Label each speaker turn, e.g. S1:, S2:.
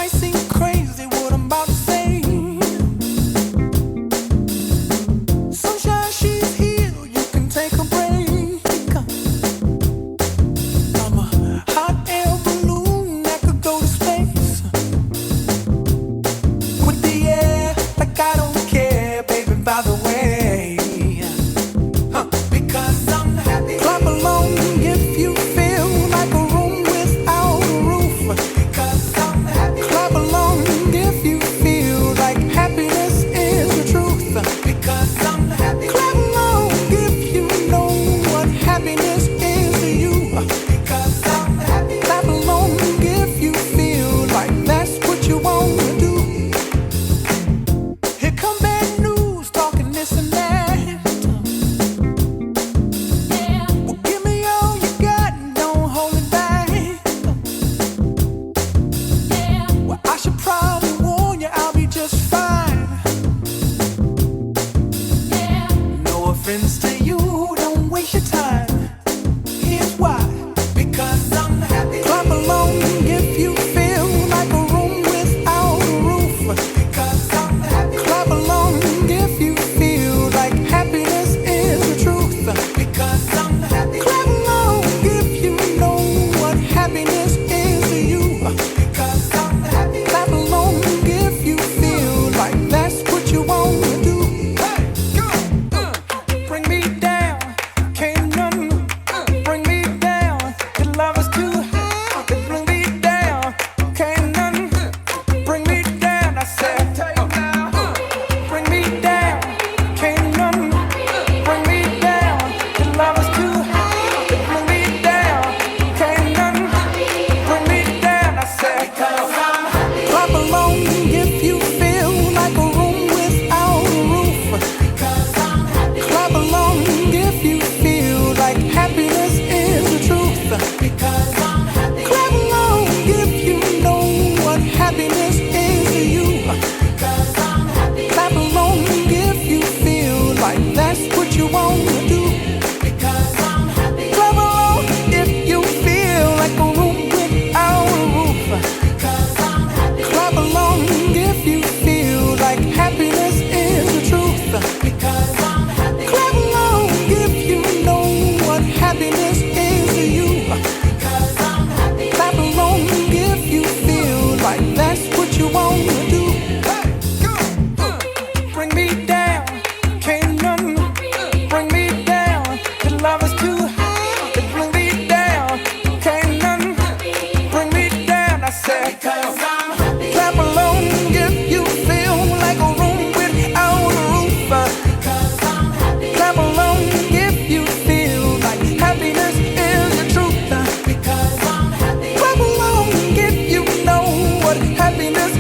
S1: might seem crazy what I'm about to say. Sunshine, she's here, you can take a break. I'm a hot air balloon that could go to space. With the air, like I don't care, baby, by the way. Because I'm happy. Clap along if you feel like a room without a roof. Because I'm happy. Clap along if you feel like happiness is the truth. Because I'm happy. Clap along if you know what happiness is to you. Because I'm happy. Clap along if you feel like that's what you want to do. Here come bad news, talking this and that. Well, give me all you got and don't hold it back. Well, I should probably warn you, I'll be just fine. No offense to you, don't waste your time. Here's why. Because I'm happy. Clap along if you feel like a room without a roof. Because I'm happy. Clap along if you feel like happiness is the truth. Because I'm happy. Clap along if you know what happiness is to you. Because I'm happy. Clap along if you feel like that's what you want to do. Hey, go! Bring me down, can't none bring me down. Your love is too high, bring me down, can't none bring me down. I said, bring me down, can't none bring me down. Your love is too high, bring me down, can't none bring me down. I said, clap along if you feel like a room without a roof. Clap along if you feel like happiness is the truth. Because I'm happy. Clap along if you know what happiness is to you. Because I'm happy. Clap along if you feel like that's what you want to do. Because I'm happy. Clap along if you feel like a room without a roof. Because I'm happy. Clap along if you feel like happiness is the truth. Because I'm happy. Clap along if you know what happiness is to you. Because I'm happy. Clap along if you feel like that's what you want to do. Hey, go! Bring me down, can't none bring me down. Your love is too high, bring me down, can't none bring me down. I said, because I'm happy. Clap along if you feel like a room without a roof. Because I'm happy. Clap along if you feel like happiness is the truth. Because I'm happy. Clap along if you know what happiness